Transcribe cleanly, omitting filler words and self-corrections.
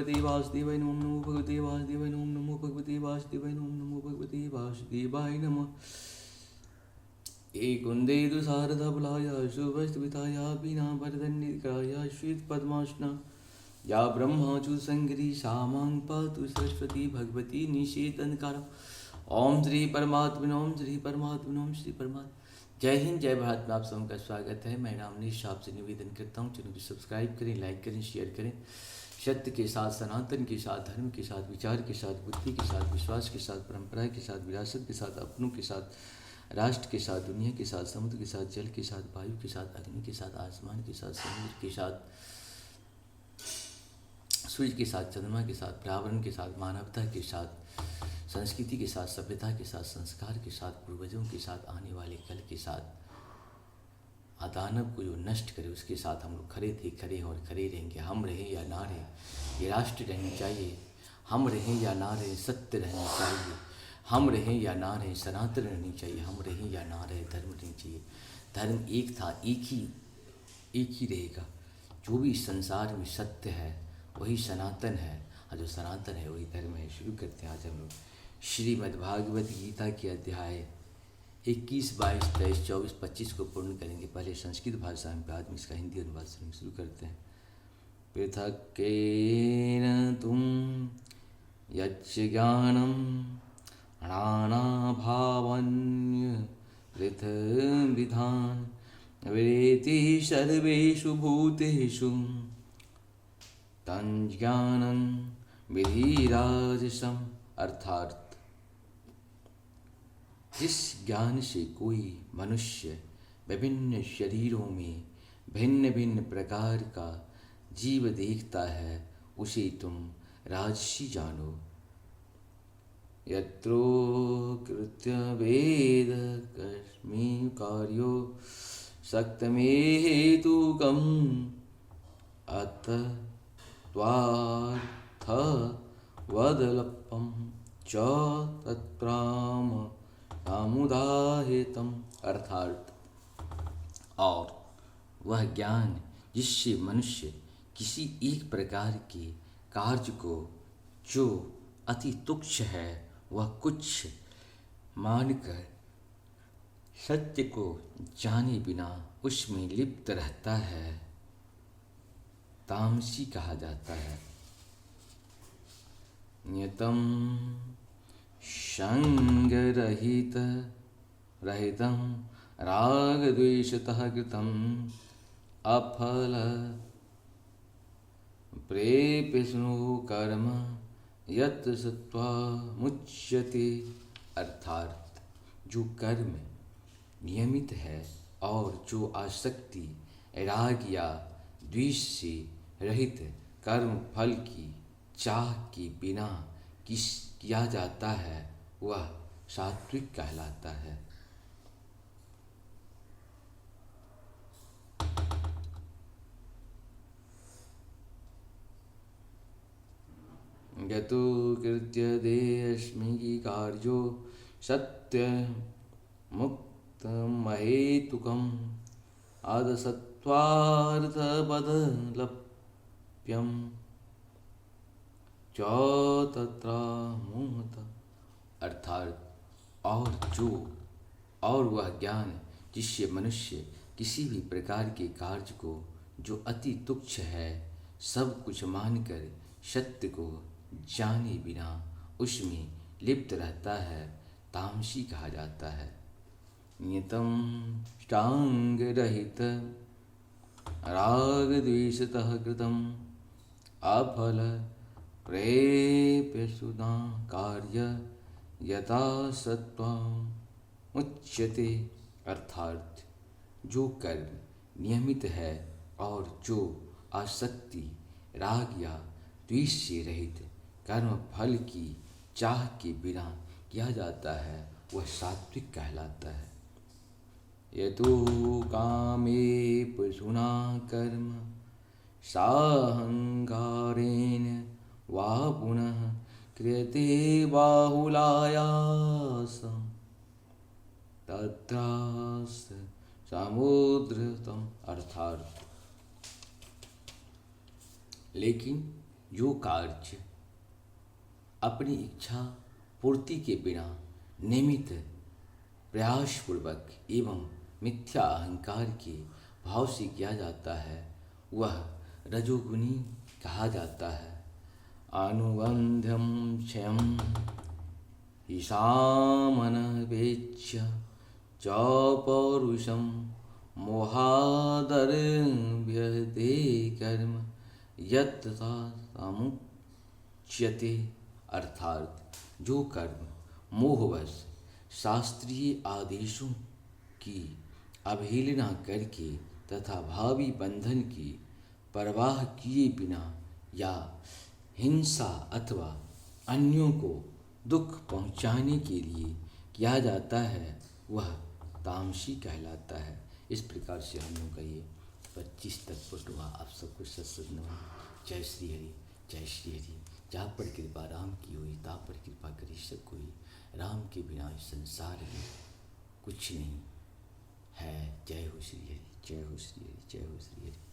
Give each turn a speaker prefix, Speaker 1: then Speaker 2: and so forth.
Speaker 1: भगवते वासुदेवाय नमः। नमो भगवते वासुदेवाय नमः। नमो भगवते वासुदेवाय नमः। नमो भगवते वासुदेवाय नमः। एकुंदे दु शारदा बलाया शुभस्तविताया बिना वरदन्निकाया श्वेत पद्मासना या ब्रह्माचु संगरी शामां पातु सरस्वती भगवती निषेधनकार। ओम श्री परमात्मा ओम श्री परमात्मा ओम श्री परमात्मा। जय हिंद जय भारत में आप सबका स्वागत है। मैं रामनीश आपसे निवेदन करता हूँ चैनल को सब्सक्राइब करें, लाइक करें, शेयर करें। सत्य के साथ, सनातन के साथ, धर्म के साथ, विचार के साथ, बुद्धि के साथ, विश्वास के साथ, परंपरा के साथ, विरासत के साथ, अपनों के साथ, राष्ट्र के साथ, दुनिया के साथ, समुद्र के साथ, जल के साथ, वायु के साथ, अग्नि के साथ, आसमान के साथ, समुद्र के साथ, सूर्य के साथ, चंद्रमा के साथ, पर्यावरण के साथ, मानवता के साथ, संस्कृति के साथ, सभ्यता के साथ, संस्कार के साथ, पूर्वजों के साथ, आने वाले कल के साथ, अदानव को जो नष्ट करे उसके साथ हम लोग खड़े थे, खड़े हैं और खड़े रहेंगे। हम रहें या ना रहें, ये राष्ट्र रहनी चाहिए। हम रहें या ना रहें, सत्य रहना चाहिए। हम रहें या ना रहें, सनातन रहनी चाहिए। हम रहें या ना रहें, धर्म रहनी चाहिए। धर्म एक था, एक ही रहेगा। जो भी इस संसार में सत्य है वही सनातन है, और जो सनातन है वही धर्म है। शुरू करते हैं आज हम लोग श्रीमद्भागवत गीता के अध्याय 21, 22, 23, 24, 25 को पूर्ण करेंगे। पहले संस्कृत भाषा में, बाद में इसका हिंदी अनुवाद से शुरू करते हैं। पृथक्केन तुम यच्च ज्ञानम नानाभावन्य पृथग्विधान वेति सर्वेषु भूतेषु तज्ज्ञानं विधिराजसम्। अर्थात जिस ज्ञान से कोई मनुष्य विभिन्न शरीरों में भिन्न भिन्न प्रकार का जीव देखता है उसे तुम राजसी जानो। यत्रोकृत्य वेद कस्मै कार्यो सक्तमेहेतुकम् अत त्वार्थ वदलपं च तत्प्राम समुदाहितम्। अर्थात और वह ज्ञान जिससे मनुष्य किसी एक प्रकार के कार्य को जो अति तुच्छ है वह कुछ मानकर सत्य को जाने बिना उसमें लिप्त रहता है, तामसी कहा जाता है। नियतम संगरहित रहितम राग द्वेषतः कृतम अफल प्रेपिष्णु कर्म यत् सत्वा मुच्यते। अर्थात जो कर्म नियमित है और जो आसक्ति, राग या द्वेष से रहित कर्म फल की चाह के बिना किया जाता है वह सात्विक कहलाता है। यतो कृत्य देयस्मि कार्यो सत्य मुक्तमहेतुकम् आदसत्त्वार्थबदलप्यं च तत्र मोहत। अर्थात और वह ज्ञान जिससे मनुष्य किसी भी प्रकार के कार्य को जो अति तुच्छ है सब कुछ मानकर सत्य को जाने बिना उसमें लिप्त रहता है, तामसी कहा जाता है। नियतम टांग रहित राग द्वेषतः कृतम अफल प्रेप्यसुना कार्य यथा सत्वम उच्यते। अर्थात जो कर्म नियमित है और जो आसक्ति, राग या द्वेष से रहित कर्म फल की चाह के बिना किया जाता है वह सात्विक कहलाता है। यतो कामे पशुना कर्म साहंकारेण वा पुनः क्रियते बाहुलायासं तत्रास्य समुद्रतम। अर्थात लेकिन जो कार्य अपनी इच्छा पूर्ति के बिना नियमित प्रयासपूर्वक एवं मिथ्या अहंकार के भाव से किया जाता है वह रजोगुणी कहा जाता है। अनुबंध्यम क्षयम ईशामनवेच्य च पौरुषम मोहादरभ्यते कर्म यत् समुच्यते। अर्थात जो कर्म मोहवश शास्त्रीय आदेशों की अवहेलना करके तथा भावी बंधन की परवाह किए बिना या हिंसा अथवा अन्यों को दुख पहुंचाने के लिए किया जाता है वह तामसी कहलाता है। इस प्रकार से हम लोग का ये 25 तक हुआ। आप सबको सत्संग। जय श्री हरि, जय श्री हरि। जहाँ पर कृपा राम की हुई तहाँ पर कृपा करी सब कोई। राम के बिना इस संसार में कुछ नहीं है। जय हो श्री हरि, जय हो श्री हरि, जय हो श्री हरि।